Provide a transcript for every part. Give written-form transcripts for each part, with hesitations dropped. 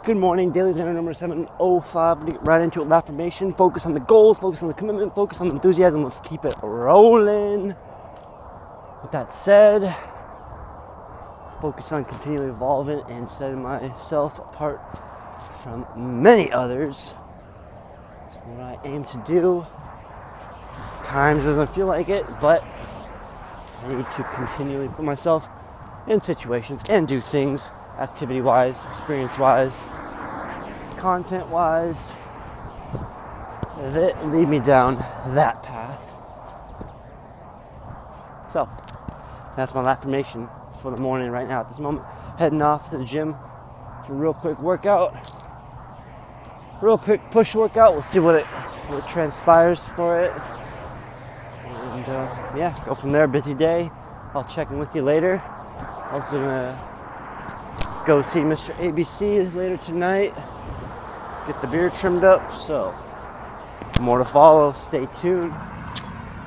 Good morning, DailyXander number 705. We'll get right into it. Affirmation. Focus on the goals, focus on the commitment, focus on the enthusiasm. Let's keep it rolling. With that said, focus on continually evolving and setting myself apart from many others. That's what I aim to do. Times doesn't feel like it, but I need to continually put myself in situations and do things activity-wise, experience-wise, content-wise, that lead me down that path. So, that's my affirmation for the morning right now at this moment. Heading off to the gym for a real quick workout. Real quick push workout. We'll see what transpires for it. And yeah, go from there. Busy day. I'll check in with you later. Also gonna go see Mr. ABC later tonight. Get the beard trimmed up. So, more to follow. Stay tuned.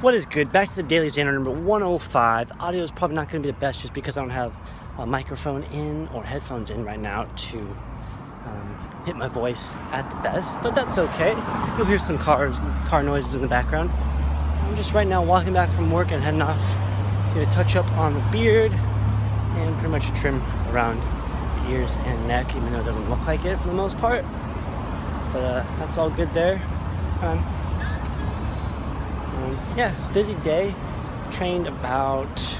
What is good? Back to the DailyXander number 105. Audio is probably not going to be the best just because I don't have a microphone in or headphones in right now to hit my voice at the best, but that's okay. You'll hear some car noises in the background. I'm just right now walking back from work and heading off to get a touch up on the beard and pretty much a trim around the ears and neck, even though it doesn't look like it for the most part. But that's all good there. Yeah, busy day. Trained about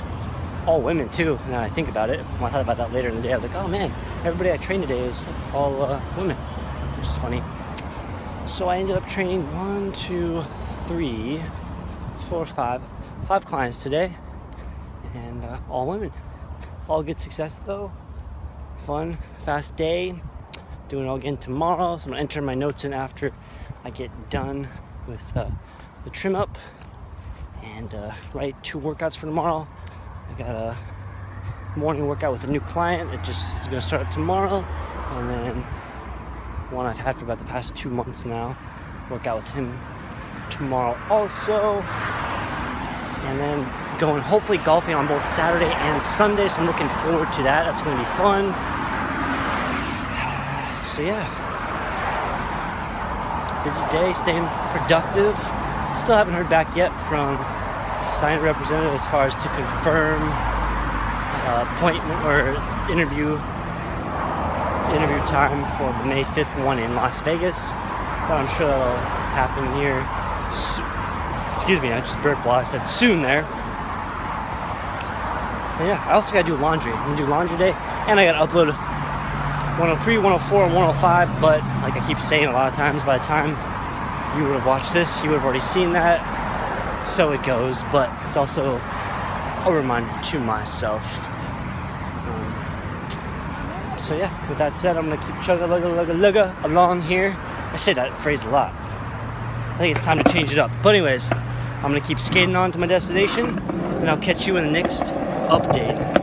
all women too, now I think about it. When I thought about that later in the day, I was like, oh man, everybody I trained today is all women, which is funny. So I ended up training 5 clients today, and all women. All good success though. Fun, fast day. Doing it all again tomorrow, so I'm gonna enter my notes in after I get done with the trim up and write 2 workouts for tomorrow. I got a morning workout with a new client that just is gonna start up tomorrow, and then one I've had for about the past 2 months now. Work out with him tomorrow also, and then going hopefully golfing on both Saturday and Sunday, so I'm looking forward to that. That's gonna be fun. So yeah, busy day, staying productive. Still haven't heard back yet from Steiner representative as far as to confirm appointment or interview time for the May 5th one in Las Vegas. But I'm sure that'll happen here. Excuse me, I just burped while I said soon there. But yeah, I also gotta do laundry. I'm gonna do laundry day, and I gotta upload 103, 104, and 105, but like I keep saying a lot of times, by the time you would have watched this, you would have already seen that. So it goes, but it's also a reminder to myself. So yeah, with that said, I'm gonna keep chugga along here. I say that phrase a lot. I think it's time to change it up. But anyways, I'm gonna keep skating on to my destination, and I'll catch you in the next update.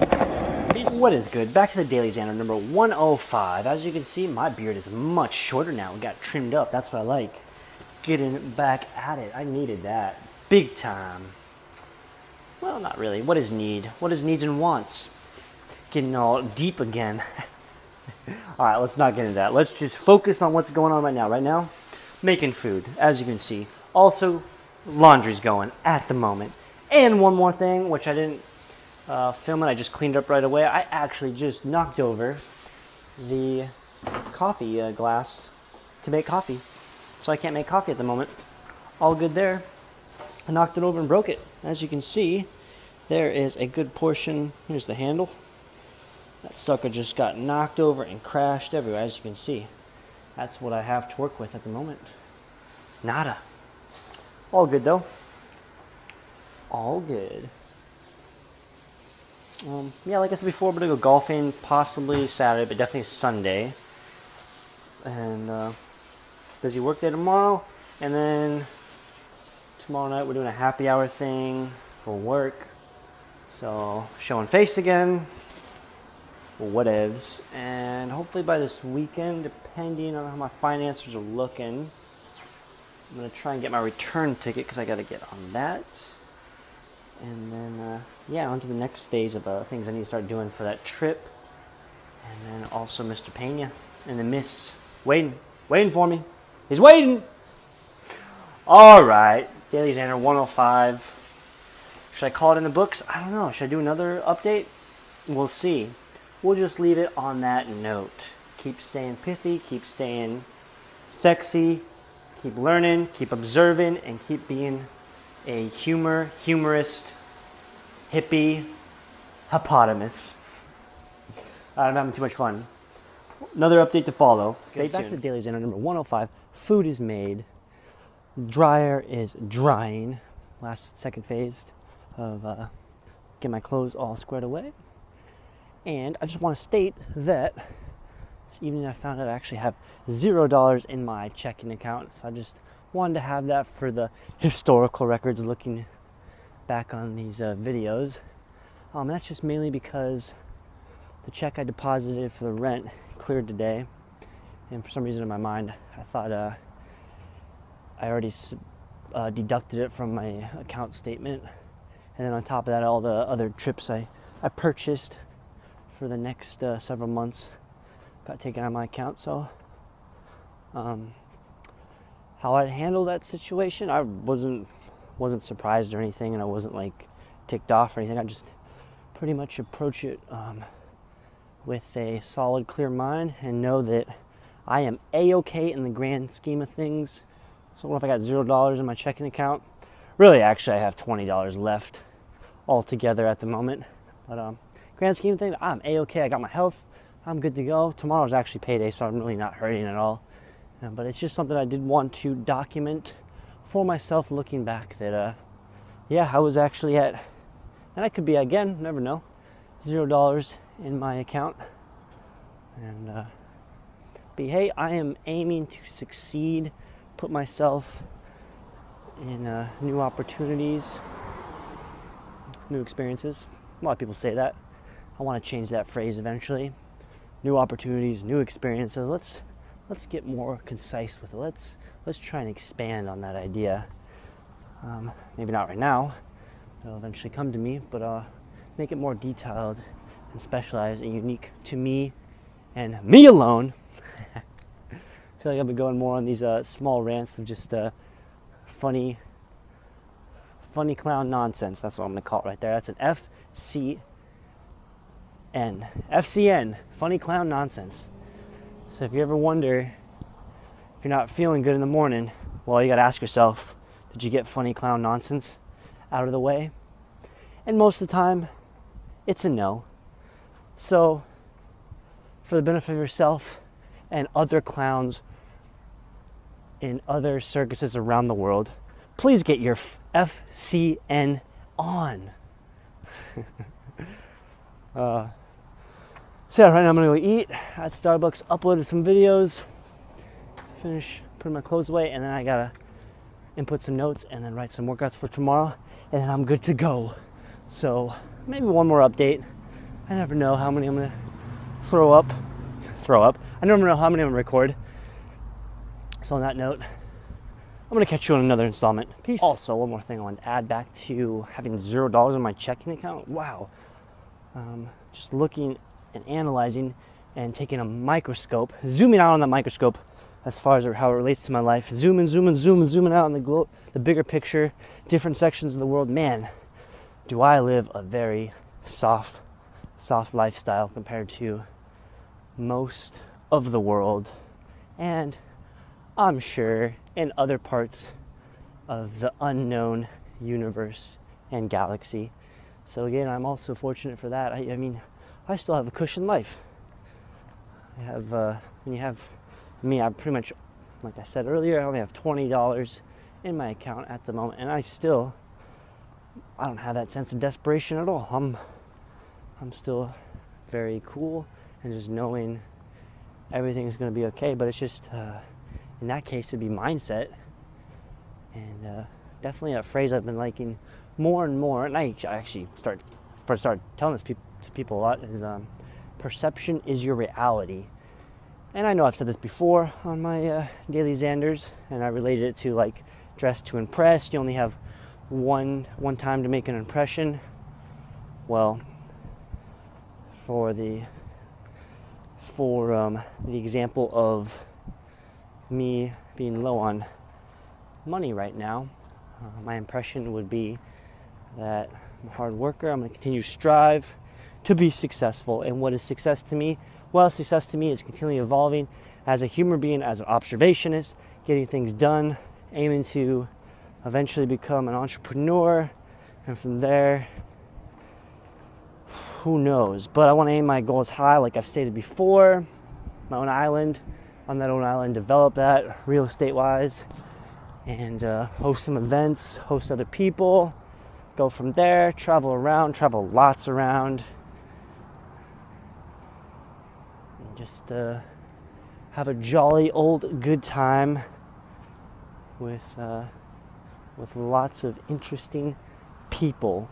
What is good? Back to the DailyXander number 105. As you can see, my beard is much shorter now. It got trimmed up. That's what I like. Getting back at it. I needed that. Big time. Well, not really. What is need? What is needs and wants? Getting all deep again. Alright, let's not get into that. Let's just focus on what's going on right now. Right now, making food, as you can see. Also, laundry's going at the moment. And one more thing, which I didn't film it, I just cleaned up right away. I actually just knocked over the coffee glass to make coffee. So I can't make coffee at the moment. All good there. I knocked it over and broke it. As you can see, there is a good portion. Here's the handle. That sucker just got knocked over and crashed everywhere, as you can see. That's what I have to work with at the moment. Nada. All good though. All good. Yeah, like I said before, we're going to go golfing possibly Saturday, but definitely Sunday. And busy work day tomorrow. And then tomorrow night we're doing a happy hour thing for work. So, showing face again. Whatevs. And hopefully by this weekend, depending on how my finances are looking, I'm going to try and get my return ticket because I got to get on that. And then, yeah, on to the next phase of things I need to start doing for that trip. And then also Mr. Pena. and the miss waiting for me. He's waiting. All right, DailyXander 105. Should I call it in the books? I don't know. Should I do another update? We'll see. We'll just leave it on that note. Keep staying pithy, keep staying sexy, keep learning, keep observing, and keep being a humorist, hippie, hippopotamus. I'm having too much fun. Another update to follow. Stay tuned. Back to DailyXander number 105. Food is made. Dryer is drying. Second phase of get my clothes all squared away. And I just want to state that this evening I found out I actually have $0 in my checking account. So I just wanted to have that for the historical records looking back on these videos. That's just mainly because the check I deposited for the rent cleared today. And for some reason in my mind, I thought I already deducted it from my account statement. And then on top of that, all the other trips I purchased for the next several months got taken out of my account. So how I handle that situation, I wasn't surprised or anything, and I wasn't like ticked off or anything. I just pretty much approach it with a solid, clear mind and know that I am A-okay in the grand scheme of things. So what if I got $0 in my checking account? Really, actually, I have $20 left altogether at the moment. But grand scheme of things, I'm A-okay. I got my health. I'm good to go. Tomorrow's actually payday, so I'm really not hurting at all. But it's just something I did want to document for myself looking back that, yeah, I was actually at, and I could be again, never know, $0 in my account. And, but hey, I am aiming to succeed, put myself in new opportunities, new experiences. A lot of people say that. I want to change that phrase eventually. New opportunities, new experiences. Let's get more concise with it. Let's try and expand on that idea. Maybe not right now. It'll eventually come to me, but make it more detailed and specialized and unique to me and me alone. I feel like I've been going more on these small rants of just funny clown nonsense. That's what I'm gonna call it right there. That's an FCN, funny clown nonsense. So if you ever wonder if you're not feeling good in the morning, well, you gotta ask yourself, did you get funny clown nonsense out of the way? And most of the time, it's a no. So for the benefit of yourself and other clowns in other circuses around the world, please get your FCN on. So yeah, right now I'm gonna go eat at Starbucks, uploaded some videos, finish putting my clothes away, and then I gotta input some notes and then write some workouts for tomorrow, and then I'm good to go. So maybe one more update. I never know how many I'm gonna throw up. I never know how many I'm gonna record. So on that note, I'm gonna catch you on another installment. Peace. Also, one more thing I want to add back to having $0 in my checking account. Wow. Just looking and analyzing and taking a microscope, zooming out on that microscope as far as how it relates to my life. Zooming out on the bigger picture, different sections of the world. Man, do I live a very soft lifestyle compared to most of the world, and I'm sure in other parts of the unknown universe and galaxy. So again, I'm also fortunate for that. I mean, I still have a cushioned life. I have, when you have me, I pretty much, like I said earlier, I only have $20 in my account at the moment, and I don't have that sense of desperation at all. I'm still very cool and just knowing everything's going to be okay. But it's just, in that case, it'd be mindset, and definitely a phrase I've been liking more and more. And I actually start telling this to people a lot is perception is your reality. And I know I've said this before on my DailyXanders, and I related it to like dress to impress. You only have one time to make an impression. Well, for the for the example of me being low on money right now, my impression would be that I'm a hard worker. I'm going to continue to strive to be successful. And what is success to me? Well, success to me is continually evolving as a human being, as an observationist, getting things done, aiming to eventually become an entrepreneur. And from there, who knows? But I want to aim my goals high, like I've stated before. My own island, on that own island, develop that real estate-wise, and host some events, host other people, go from there, travel around, travel lots around, and just have a jolly old good time with lots of interesting people,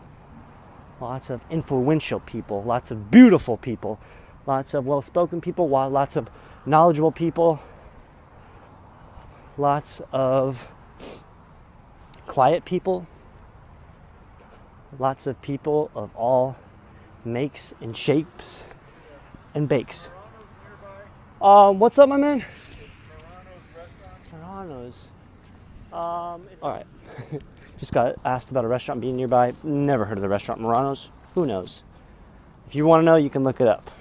lots of influential people, lots of beautiful people, lots of well-spoken people, lots of knowledgeable people, lots of quiet people, lots of people of all makes and shapes and bakes. What's up, my man? Serrano's. All right. Just got asked about a restaurant being nearby. Never heard of the restaurant Morano's. Who knows? If you want to know, you can look it up.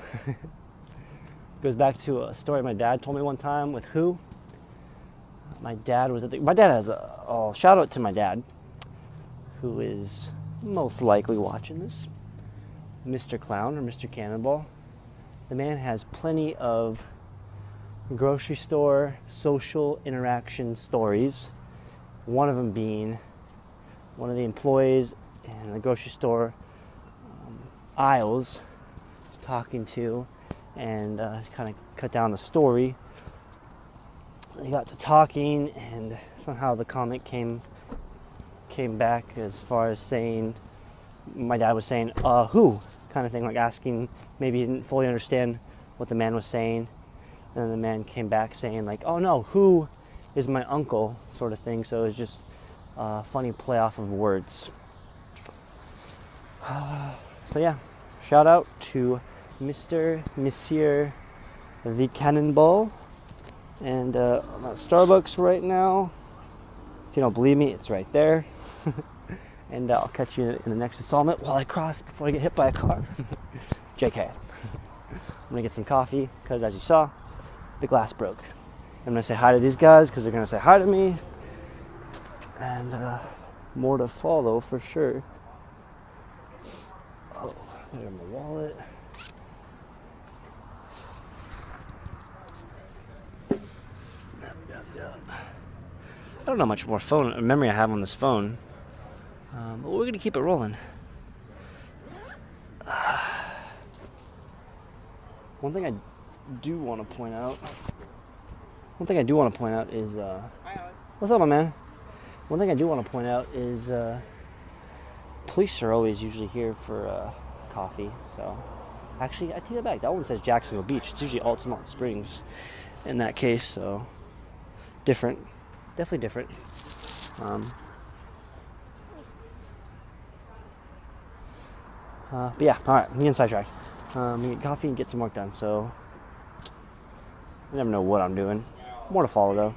Goes back to a story my dad told me one time with who. My dad has a shout out to my dad, who is most likely watching this. Mr. Clown or Mr. Cannonball. The man has plenty of grocery store social interaction stories. One of them being one of the employees in the grocery store aisles was talking to, and kind of cut down the story. They got to talking, and somehow the comment came back as far as saying, my dad was saying, who? Kind of thing, like asking, maybe he didn't fully understand what the man was saying. And then the man came back saying, like, oh no, who is my uncle, sort of thing. So it was just a funny play off of words. So yeah, shout out to Monsieur the Cannonball. And I'm at Starbucks right now. If you don't believe me, it's right there. And I'll catch you in the next installment while I cross before I get hit by a car. JK. I'm gonna get some coffee because, as you saw, the glass broke. I'm gonna say hi to these guys because they're gonna say hi to me. And more to follow for sure. Oh, there's my wallet. I don't know how much more memory I have on this phone, but we're gonna keep it rolling. One thing I do want to point out is Hi, Alex. what's up, my man? One thing I do want to point out is police are always usually here for coffee. So actually, I take that back. That one says Jacksonville Beach. It's usually Altamont Springs in that case. So different. Definitely different. But yeah, all right, I'm getting sidetracked. Get coffee and get some work done. So I never know what I'm doing. More to follow though.